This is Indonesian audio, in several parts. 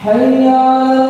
حي على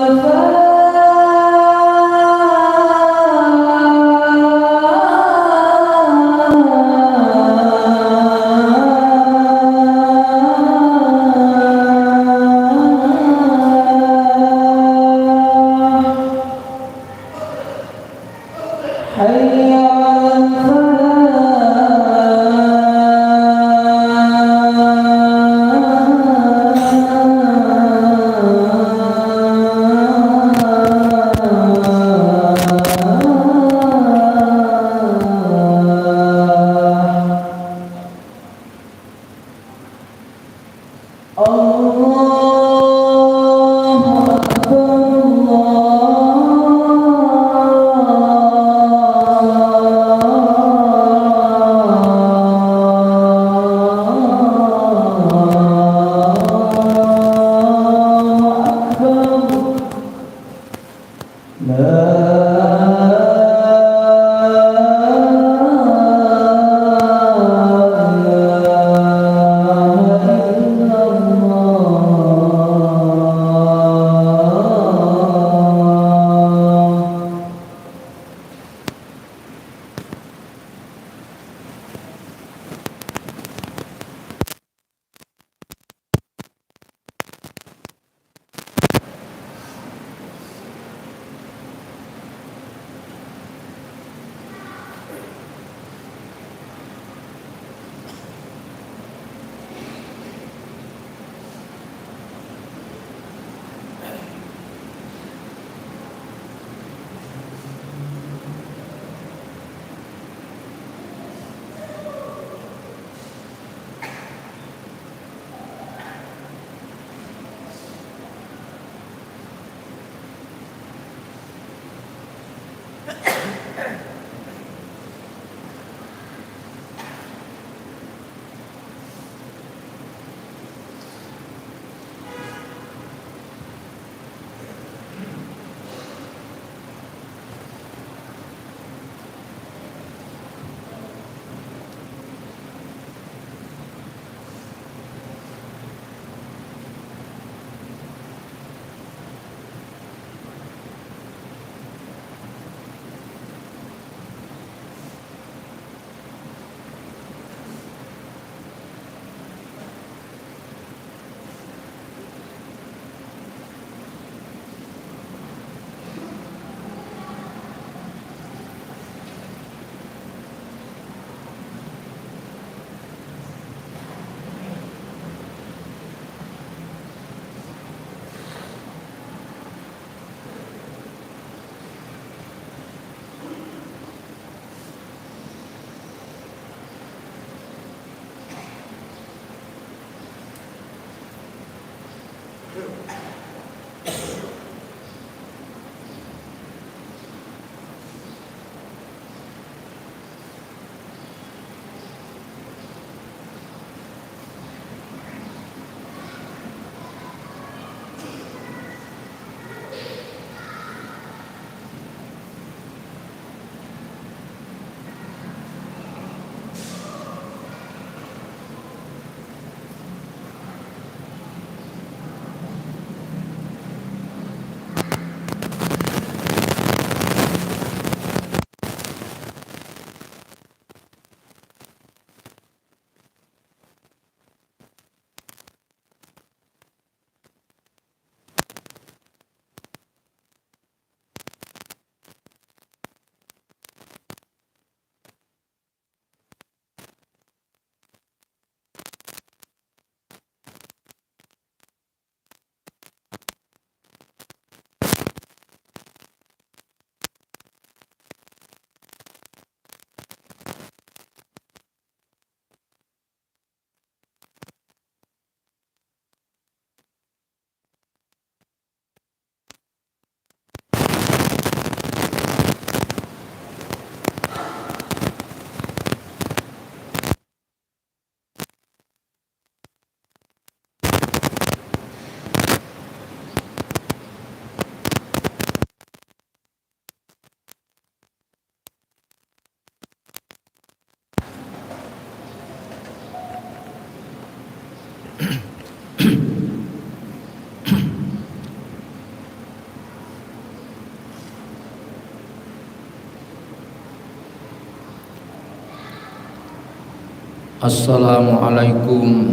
Assalamualaikum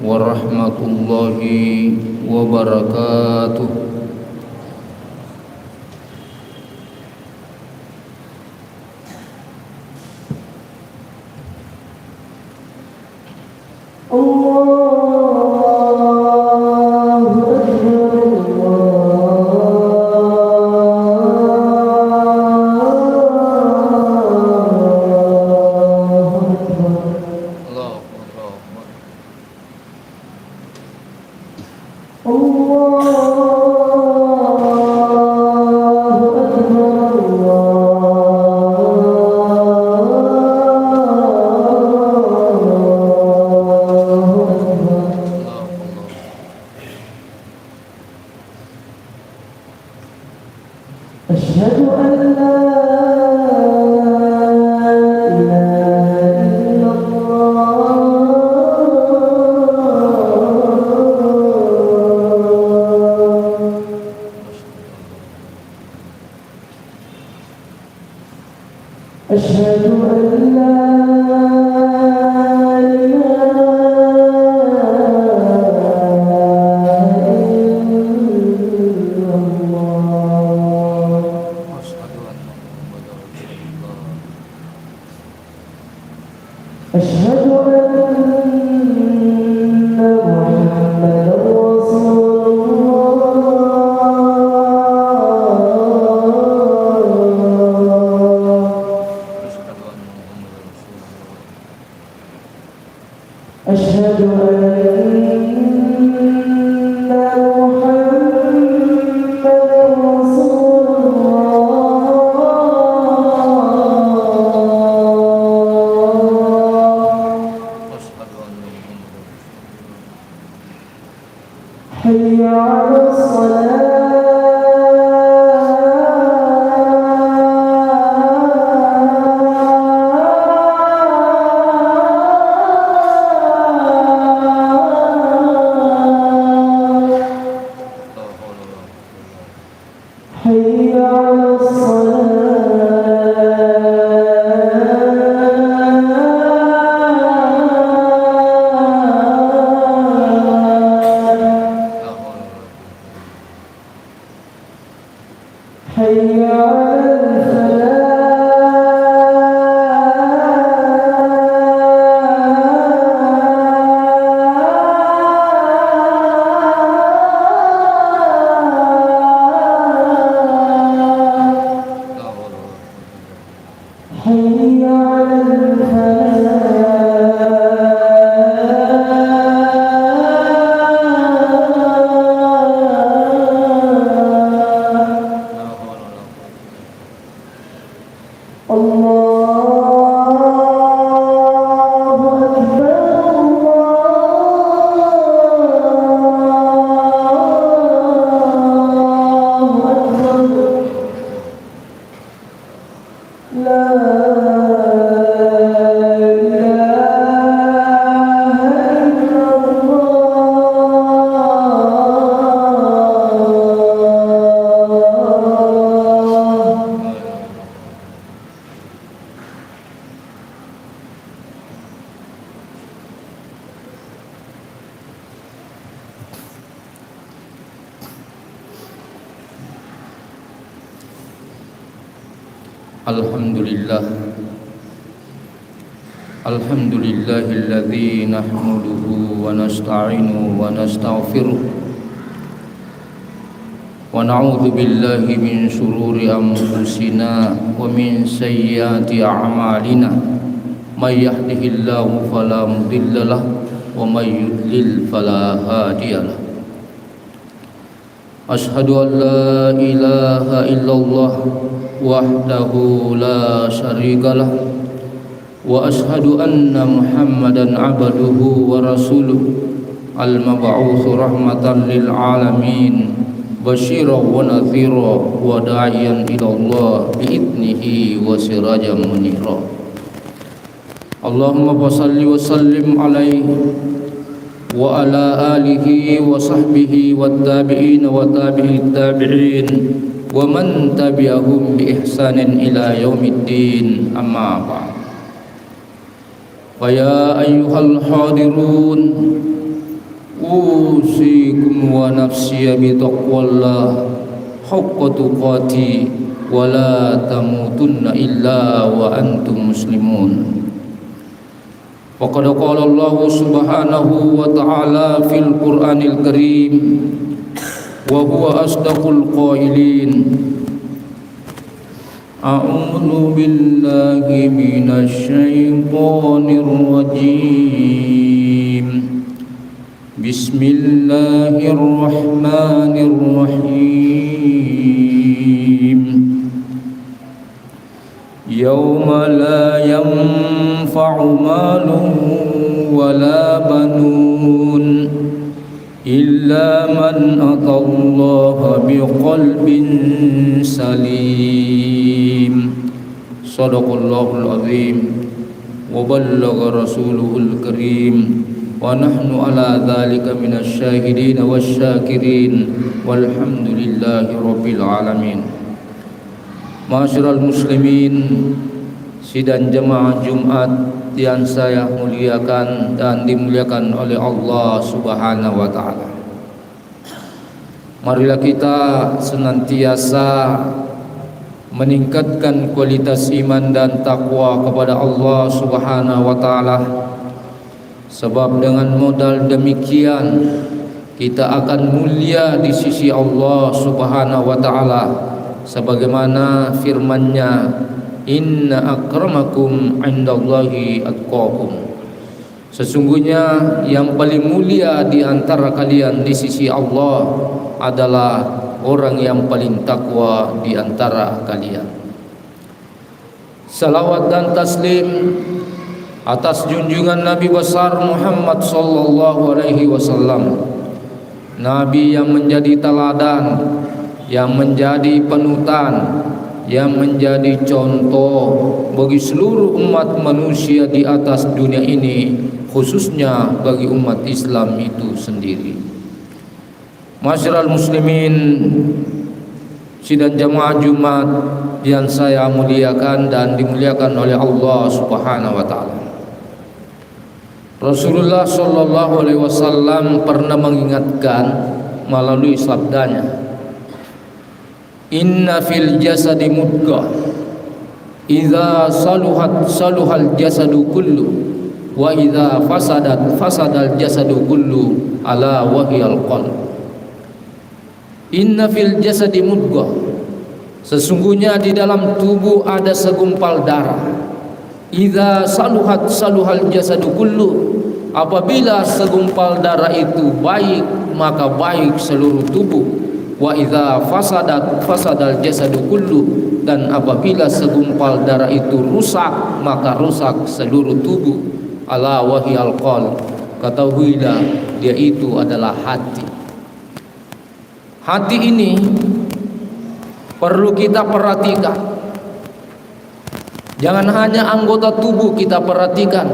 warahmatullahi wabarakatuh. أشهد أن لا إله إلا الله أشهد أن لا أشهد أن محمدا رسول الله أشهد أن محمدا رسول حي على الصلاة حي على حي على الفلاح حي على Alhamdulillah Alhamdulillahilladzi nahmaduhu wa nasta'inuhu wa nastaghfiruh wa na'udzu billahi min shururi anfusina wa min sayyiati a'malina may yahdihillahu fala mudilla lahu wa may yudlil fala hadiya lahu. Ashhadu an la ilaha illallah wahdahu la syarika lah wa ashhadu anna Muhammadan abduhu wa rasuluh al-mab'utsu rahmatan lil alamin basyiran wa nadhiran wa da'iyan ila Allah bi'idnihi wa sirajan munira. Allahumma shalli wa sallim alaihi wa ala alihi wa sahbihi wat tabi'in wa tabi'it tabi'in wa man tabi'ahum bi ihsanin ila yaumiddin, amma ba'd. فيا أيها الحاضرون أوصيكم ونفسي بتقوى الله حق تقاته ولا تموتن إلا وأنتم مسلمون. وقد قال الله سبحانه وتعالى في القرآن الكريم وهو أصدق القائلين: أعوذ بالله من الشيطان الرجيم بسم الله الرحمن الرحيم يوم لا ينفع مال ولا بنون إلا من أتى الله بقلب سليم. صدق الله العظيم وبلغ رسوله الكريم ونحن على ذلك من الشاهدين والشاكرين والحمد لله رب العالمين. Ma'asyiral muslimin, sidang jemaah Jumat yang saya muliakan dan dimuliakan oleh Allah Subhanahu wa taala. Marilah kita senantiasa meningkatkan kualitas iman dan takwa kepada Allah Subhanahu wa taala. Sebab dengan modal demikian kita akan mulia di sisi Allah Subhanahu wa taala. Sebagaimana firman-Nya, inna akramakum indallahi atqakum. Sesungguhnya yang paling mulia di antara kalian di sisi Allah adalah orang yang paling takwa di antara kalian. Salawat dan taslim atas junjungan Nabi besar Muhammad sallallahu alaihi wasallam, Nabi yang menjadi teladan, yang menjadi panutan, yang menjadi contoh bagi seluruh umat manusia di atas dunia ini, khususnya bagi umat Islam itu sendiri. Ma'asyiral muslimin, sidang jamaah Jumat yang saya muliakan dan dimuliakan oleh Allah Subhanahu wa taala. Rasulullah sallallahu alaihi wasallam pernah mengingatkan melalui sabdanya, inna fil jasadi mudghah idza saluhat saluhal jasadu kullu wa idza fasadat fasadal jasadu kullu ala wahiyal qalb. Inna fil jasadi mudghah, sesungguhnya di dalam tubuh ada segumpal darah. Idza saluhat saluhal jasadu kullu, apabila segumpal darah itu baik maka baik seluruh tubuh. Wa idza fasadat fasadal jasadu kullu, dan apabila segumpal darah itu rusak maka rusak seluruh tubuh. Ala wahiyal qalb, ketahuilah dia itu adalah hati. Hati ini perlu kita perhatikan. Jangan hanya anggota tubuh kita perhatikan,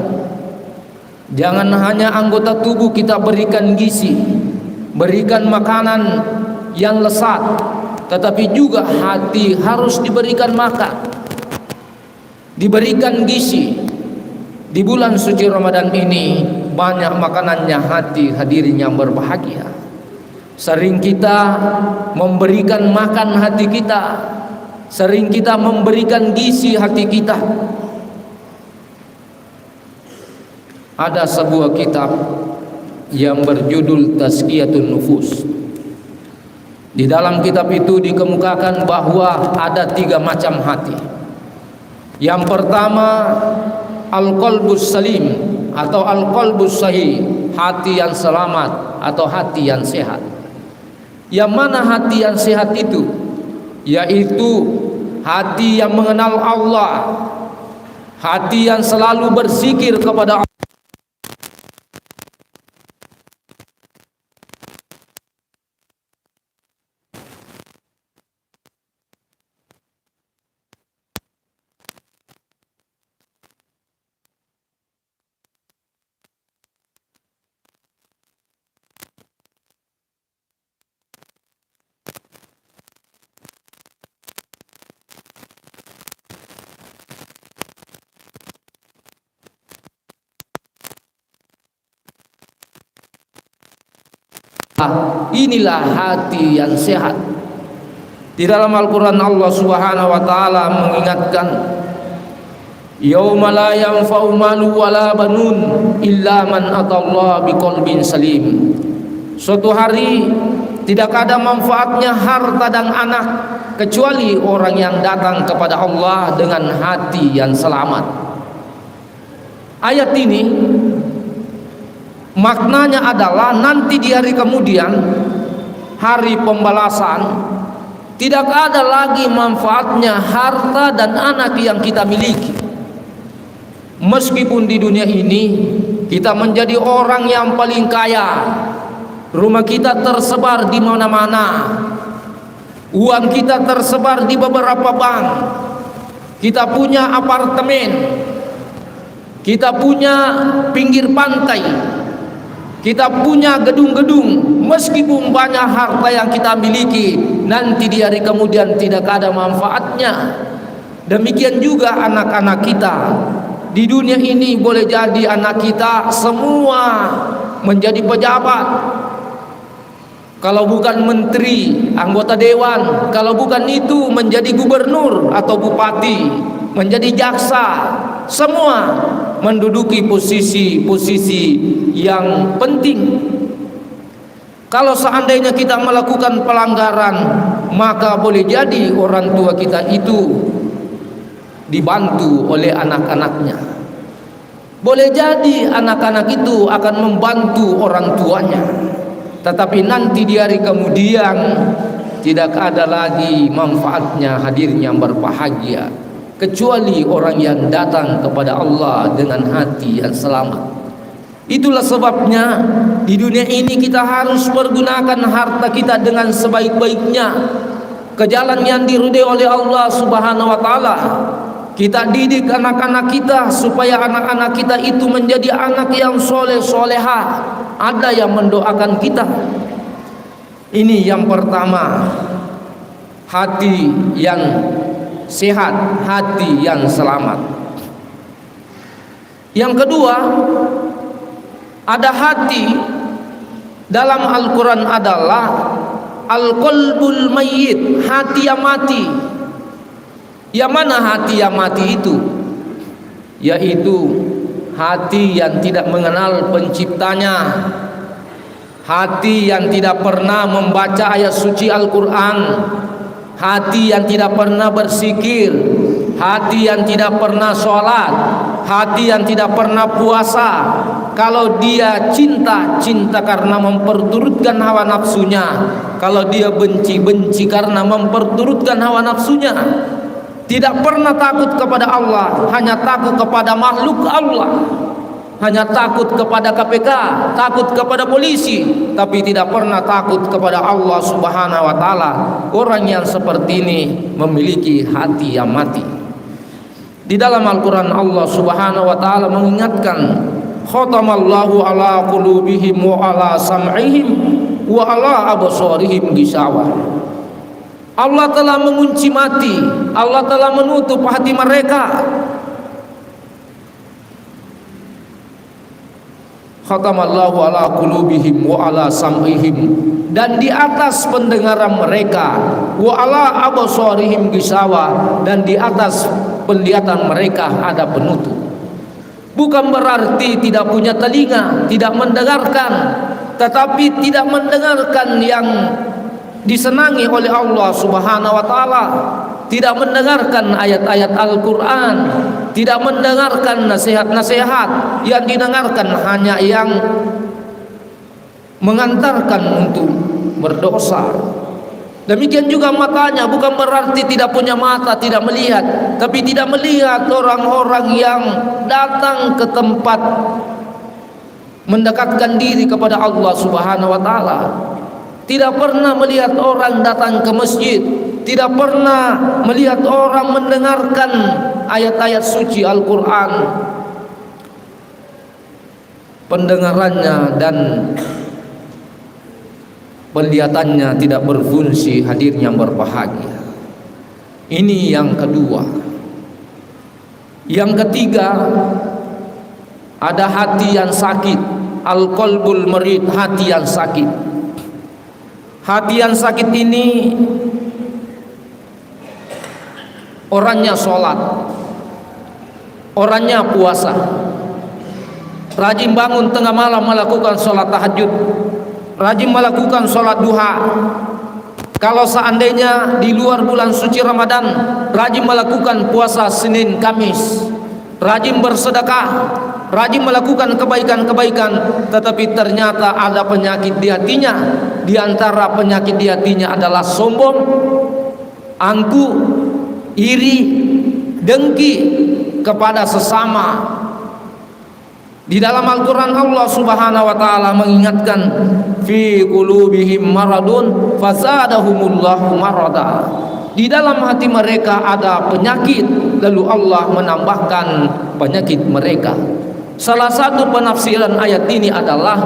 jangan hanya anggota tubuh kita berikan gizi, berikan makanan yang lesat, tetapi juga hati harus diberikan makan, diberikan gizi. Di bulan suci Ramadan ini banyak makanannya hati hadirin yang berbahagia. Sering kita memberikan makan hati kita, sering kita memberikan gizi hati kita. Ada sebuah kitab yang berjudul Tazkiyatun Nufus. Di dalam kitab itu dikemukakan bahwa ada 3 macam hati. Yang pertama, al-qalbus salim atau al-qalbus sahih, hati yang selamat atau hati yang sehat. Yang mana hati yang sehat itu? Yaitu hati yang mengenal Allah, hati yang selalu berzikir kepada Allah. Inilah hati yang sehat. Di dalam Al-Quran Allah Subhanahu wa ta'ala mengingatkan, yauma la yanfa'u malu wala banun illa man atallaha biqalbin salim. Suatu hari tidak ada manfaatnya harta dan anak kecuali orang yang datang kepada Allah dengan hati yang selamat. Ayat ini maknanya adalah nanti di hari kemudian, hari pembalasan, tidak ada lagi manfaatnya harta dan anak yang kita miliki. Meskipun di dunia ini kita menjadi orang yang paling kaya, rumah kita tersebar di mana-mana, uang kita tersebar di beberapa bank, kita punya apartemen, kita punya pinggir pantai, kita punya gedung-gedung. Meskipun banyak harta yang kita miliki, nanti di hari kemudian tidak ada manfaatnya. Demikian juga anak-anak kita. Di dunia ini boleh jadi anak kita semua menjadi pejabat, kalau bukan menteri, anggota dewan, kalau bukan itu menjadi gubernur atau bupati, menjadi jaksa, semua menduduki posisi-posisi yang penting. Kalau seandainya kita melakukan pelanggaran, maka boleh jadi orang tua kita itu dibantu oleh anak-anaknya. Boleh jadi anak-anak itu akan membantu orang tuanya. Tetapi nanti di hari kemudian tidak ada lagi manfaatnya hadirnya berbahagia kecuali orang yang datang kepada Allah dengan hati yang selamat. Itulah sebabnya di dunia ini kita harus pergunakan harta kita dengan sebaik-baiknya ke jalan yang diridhai oleh Allah Subhanahu wa taala. Kita didik anak-anak kita supaya anak-anak kita itu menjadi anak yang soleh solehah. Ada yang mendoakan kita. Ini yang pertama, hati yang sehat, hati yang selamat. Yang kedua, ada hati dalam Al-Quran adalah al-qalbul mayyit, hati yang mati. Yang mana hati yang mati itu? Yaitu hati yang tidak mengenal penciptanya, hati yang tidak pernah membaca ayat suci Al-Quran, hati yang tidak pernah berzikir, hati yang tidak pernah sholat, hati yang tidak pernah puasa. Kalau dia cinta, cinta karena memperturutkan hawa nafsunya. Kalau dia benci, benci karena memperturutkan hawa nafsunya. Tidak pernah takut kepada Allah, hanya takut kepada makhluk Allah. Hanya takut kepada KPK, takut kepada polisi, tapi tidak pernah takut kepada Allah Subhanahu wa taala. Orang yang seperti ini memiliki hati yang mati. Di dalam Al-Quran Allah Subhanahu wa taala mengingatkan, khatamallahu ala qulubihim wa ala sam'ihim wa ala absarihim gisawah. Allah telah mengunci mati, Allah telah menutup hati mereka. Khatamallahu ala qulubihim wa ala sam'ihim, dan di atas pendengaran mereka, wa ala absarihim gisawah, dan di atas penglihatan mereka ada penutup. Bukan berarti tidak punya telinga, tidak mendengarkan, tetapi tidak mendengarkan yang disenangi oleh Allah Subhanahu wa taala, tidak mendengarkan ayat-ayat Al-Quran, tidak mendengarkan nasihat-nasihat, yang didengarkan hanya yang mengantarkan untuk berdosa. Demikian juga matanya, bukan berarti tidak punya mata, tidak melihat, tapi tidak melihat orang-orang yang datang ke tempat mendekatkan diri kepada Allah Subhanahu wa taala. Tidak pernah melihat orang datang ke masjid, tidak pernah melihat orang mendengarkan ayat-ayat suci Al-Quran. Pendengarannya dan penglihatannya tidak berfungsi, hadirnya berbahagia. Ini yang kedua. Yang ketiga, ada hati yang sakit, al-qalbul marid, hati yang sakit. Hati yang sakit ini orangnya sholat, orangnya puasa, rajin bangun tengah malam melakukan sholat tahajud, rajin melakukan sholat duha. Kalau seandainya di luar bulan suci Ramadan, rajin melakukan puasa Senin Kamis, rajin bersedekah, rajin melakukan kebaikan-kebaikan, tetapi ternyata ada penyakit di hatinya. Di antara penyakit di hatinya adalah sombong, angkuh, iri, dengki kepada sesama. Di dalam Al-Quran Allah Subhanahu wa ta'ala mengingatkan, fi qulubihim maradun fazadahumullahu marada. Di dalam hati mereka ada penyakit, lalu Allah menambahkan penyakit mereka. Salah satu penafsiran ayat ini adalah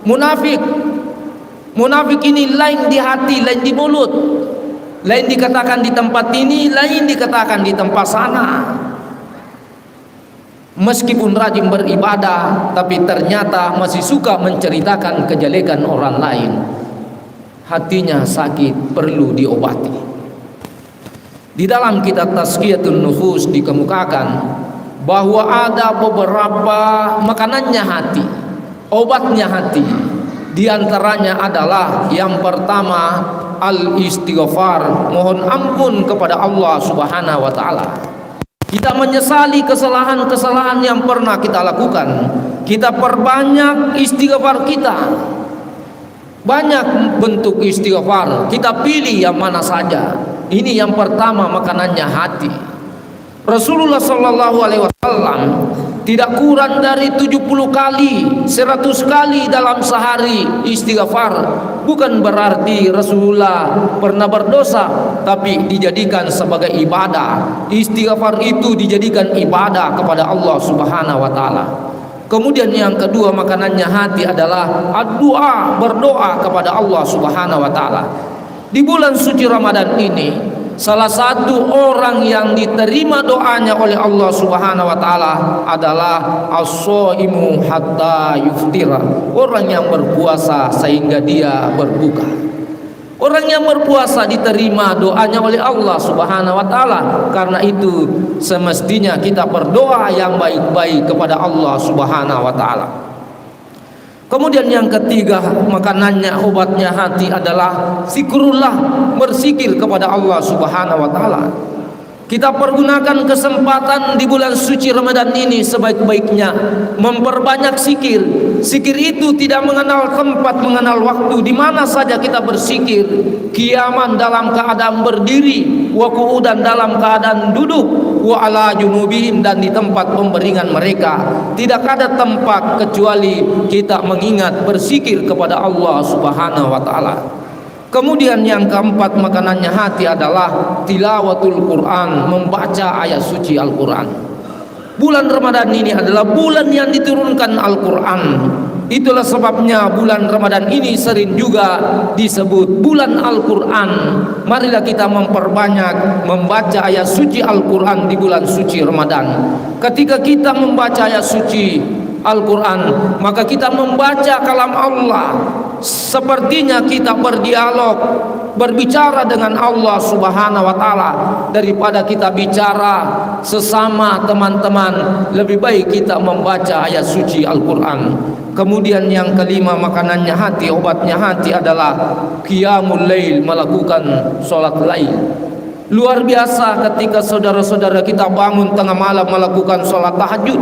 munafik. Munafik ini lain di hati, lain di mulut, lain dikatakan di tempat ini, lain dikatakan di tempat sana. Meskipun rajin beribadah, tapi ternyata masih suka menceritakan kejelekan orang lain. Hatinya sakit, perlu diobati. Di dalam kitab Tazkiyatun Nufus dikemukakan bahwa ada beberapa makanannya hati, obatnya hati. Di antaranya adalah yang pertama al-istighfar, mohon ampun kepada Allah Subhanahu wa ta'ala. Kita menyesali kesalahan-kesalahan yang pernah kita lakukan. Kita perbanyak istighfar kita. Banyak bentuk istighfar, kita pilih yang mana saja. Ini yang pertama, makanannya hati. Rasulullah sallallahu alaihi wasallam tidak kurang dari 70 kali, 100 kali dalam sehari istighfar. Bukan berarti Rasulullah pernah berdosa, tapi dijadikan sebagai ibadah. Istighfar itu dijadikan ibadah kepada Allah Subhanahu wa ta'ala. Kemudian yang kedua makanannya hati adalah doa, berdoa kepada Allah Subhanahu wa ta'ala. Di bulan suci Ramadan ini, salah satu orang yang diterima doanya oleh Allah Subhanahu wa ta'ala adalah as-shaimu hatta yuftira, orang yang berpuasa sehingga dia berbuka. Orang yang berpuasa diterima doanya oleh Allah Subhanahu wa ta'ala. Karena itu semestinya kita berdoa yang baik-baik kepada Allah Subhanahu wa ta'ala. Kemudian yang ketiga makanannya, obatnya hati adalah zikrullah, berzikir kepada Allah Subhanahu wa ta'ala. Kita pergunakan kesempatan di bulan suci Ramadan ini sebaik-baiknya memperbanyak zikir. Zikir itu tidak mengenal tempat, mengenal waktu. Di mana saja kita berzikir. Qiyaman dalam keadaan berdiri, wa qu'udan dalam keadaan duduk, wa ala junubihim dan di tempat pemberingan mereka. Tidak ada tempat kecuali kita mengingat, berzikir kepada Allah Subhanahu wa ta'ala. Kemudian yang keempat makanannya hati adalah tilawatul Quran, membaca ayat suci Al-Quran. Bulan Ramadan ini adalah bulan yang diturunkan Al-Quran. Itulah sebabnya bulan Ramadan ini sering juga disebut bulan Al-Quran. Marilah kita memperbanyak membaca ayat suci Al-Quran di bulan suci Ramadan. Ketika kita membaca ayat suci Al-Quran, maka kita membaca kalam Allah. Sepertinya kita berdialog, berbicara dengan Allah Subhanahu wa ta'ala. Daripada kita bicara sesama teman-teman, lebih baik kita membaca ayat suci Al-Quran. Kemudian yang kelima makanannya hati, obatnya hati adalah qiyamul lail, melakukan sholat lail. Luar biasa ketika saudara-saudara kita bangun tengah malam melakukan sholat tahajud.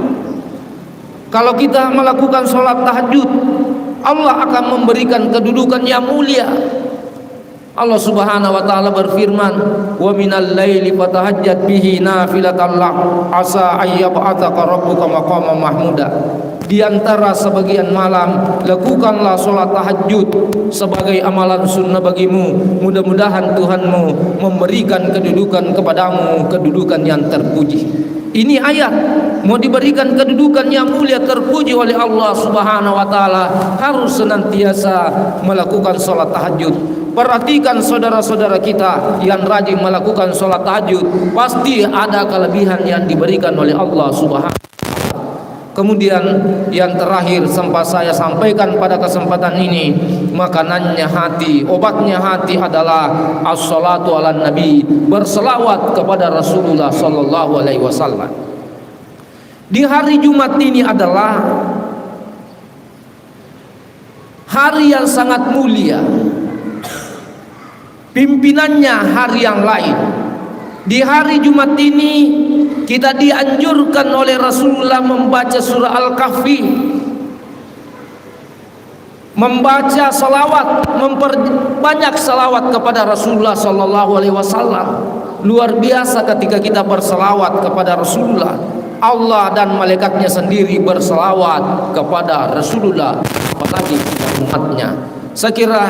Kalau kita melakukan sholat tahajud, Allah akan memberikan kedudukan yang mulia. Allah Subhanahu wa ta'ala berfirman, wa minal laili fatahajjat bihi nafilatan lak asa ayyab'ataka rabbuka maqaman mahmuda. Di antara sebagian malam lakukanlah sholat tahajud sebagai amalan sunnah bagimu. Mudah-mudahan Tuhanmu memberikan kedudukan kepadamu, kedudukan yang terpuji. Ini ayat mau diberikan kedudukan yang mulia, terpuji oleh Allah Subhanahu wa ta'ala, harus senantiasa melakukan sholat tahajud. Perhatikan saudara-saudara kita yang rajin melakukan sholat tahajud, pasti ada kelebihan yang diberikan oleh Allah Subhanahu wa ta'ala. Kemudian yang terakhir sempat saya sampaikan pada kesempatan ini, makanannya hati, obatnya hati adalah as-salatu ala nabi, berselawat kepada Rasulullah sallallahu alaihi wasallam. Di hari Jumat ini adalah hari yang sangat mulia. Pimpinannya hari yang lain. Di hari Jumat ini kita dianjurkan oleh Rasulullah membaca surah Al-Kahfi, membaca salawat, memperbanyak salawat kepada Rasulullah sallallahu alaihi wasallam. Luar biasa ketika kita bersalawat kepada Rasulullah. Allah dan malaikatnya sendiri bersalawat kepada Rasulullah, apalagi kita umatnya. Saya kira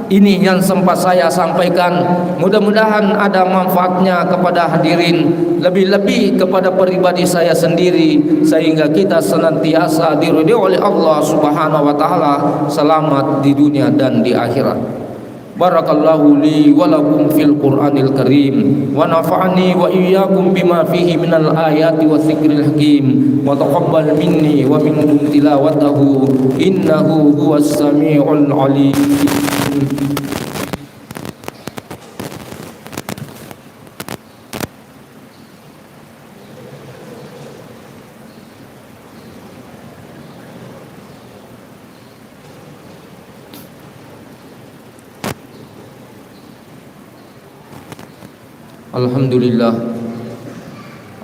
ini yang sempat saya sampaikan. Mudah-mudahan ada manfaatnya kepada hadirin, lebih-lebih kepada pribadi saya sendiri, sehingga kita senantiasa diridhoi oleh Allah Subhanahu wa taala, selamat di dunia dan di akhirat. Barakallahu li wa lakum fil Qur'anil Karim wa nafa'ani wa iyyakum bima fihi minal ayati wa dzikril hakim wa taqabbal minni wa minkum tilawatahu innahu huwas samiul alim.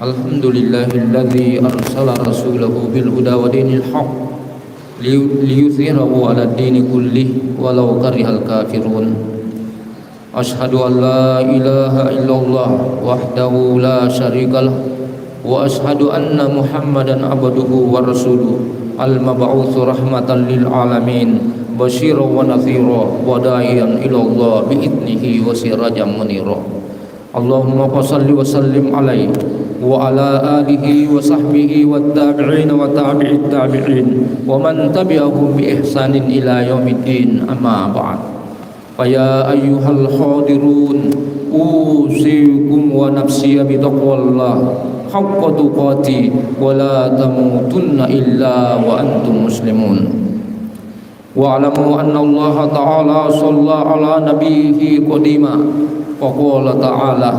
Alhamdulillahilladzi arsala rasulahu bil huda wa dinil haqq liyuthhirahu 'ala ad-dini kullih walau karihal kafirun. Asyhadu an la ilaha illallah wahdahu la syarikalah wa asyhadu anna Muhammadan abduhu wa rasuluh al-mab'utsu rahmatan lil alamin basyiran wa nadhira wa da'iyan ila Allah bi idnihi wa sirajan munira. Allahumma salli wa sallim alaihi wa ala alihi wa sahbihi wa tabi'in wa tabi'it tabi'in wa man tabi'ahum bi ihsanin ila yaumiddin, amma ba'd. Fa ya ayyuhal hadirun usikum wa nafsi bi taqwallah haqqa tuqati wa la tamutunna illa wa antum muslimun. Wa alamu anna Allah ta'ala shalla ala nabiyhi qadima faqala ta'ala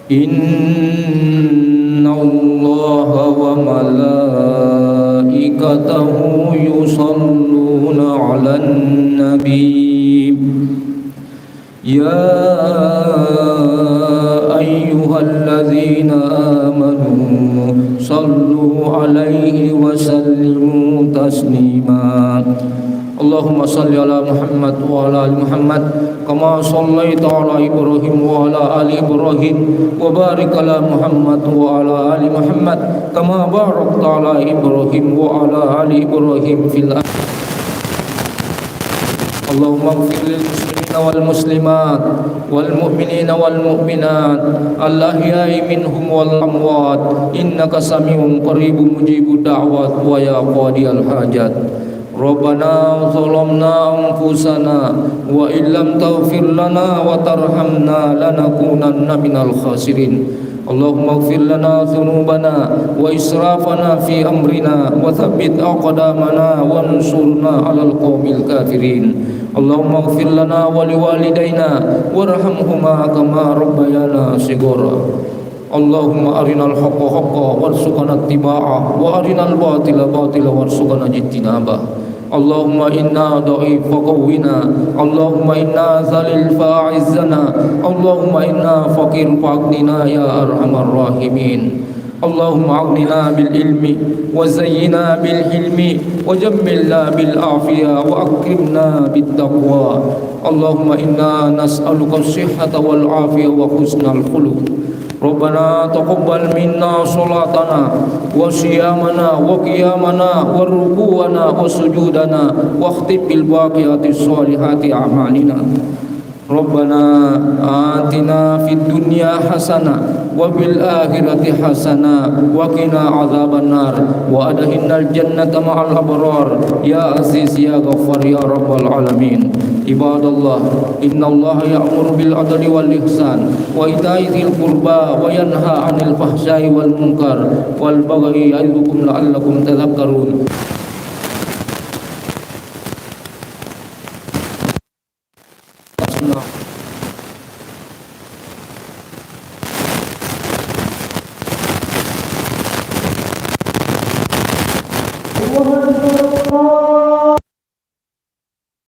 inna allaha wa malaikatahu yusalluna 'alan nabiy ya ayyuhalladzina amanu sallu 'alaihi wa sallimu taslima. Allahumma salli ala Muhammad wa ala ali Muhammad kama sallaita ala Ibrahim wa ala ali Ibrahim wa barik ala Muhammad wa ala ali Muhammad kama barakta ala Ibrahim wa ala ali Ibrahim fil alamin. Allahumma ighfir lil muslimina wal muslimat wal mu'minina wal mu'minat al-ahya'i minhum wal amwat innaka samiun qaribun mujibud da'wat wa ya qadiyal hajat. Rabbana zalamna anfusana wa illam taghfir lana wa tarhamna lanakunanna minal khasirin. Allahumma ighfir lana dhunubana wa israfana fi amrina wa thabbit aqdamana wansurna 'alal qaumil kafirin. Allahumma ighfir lana wa liwalidayna warhamhuma kama rabbayana shighara. Allahumma arinal haqqa haqqa warzuqna ittiba'ah wa arinal batila batila warzuqna ijtinabah. Allahumma inna dha'if faqawwina, Allahumma inna zalil fa'izzana, Allahumma inna faqir faqdina ya arhamar rahimin. Allahumma aghnina bil ilmi wa zayyina bil hilmi wa jammilna bil afiyah wa akrimna bit taqwa. Allahumma inna nas'aluka as-sihhata wal afiyah wa husnal khuluq. Rabbana taqabbal minna salatana wa siyamana wa qiyamana wa ruku'ana wa sujudana wa khtib bil baqiyatis solihati a'malina. Rabbana atina fid dunya hasanah wa fil akhirati hasanah wa qina adzabannar wa adkhilnal jannata ma'al abrar ya aziz ya ghaffar ya rabbal alamin. Ibadallah, innallaha ya'muru bil adli wal ihsan wa ita'i dzil qurba wa yanha 'anil fahsya'i wal munkar wal baghi ya'idukum la'allakum tadhakkarun. الله أكبر الله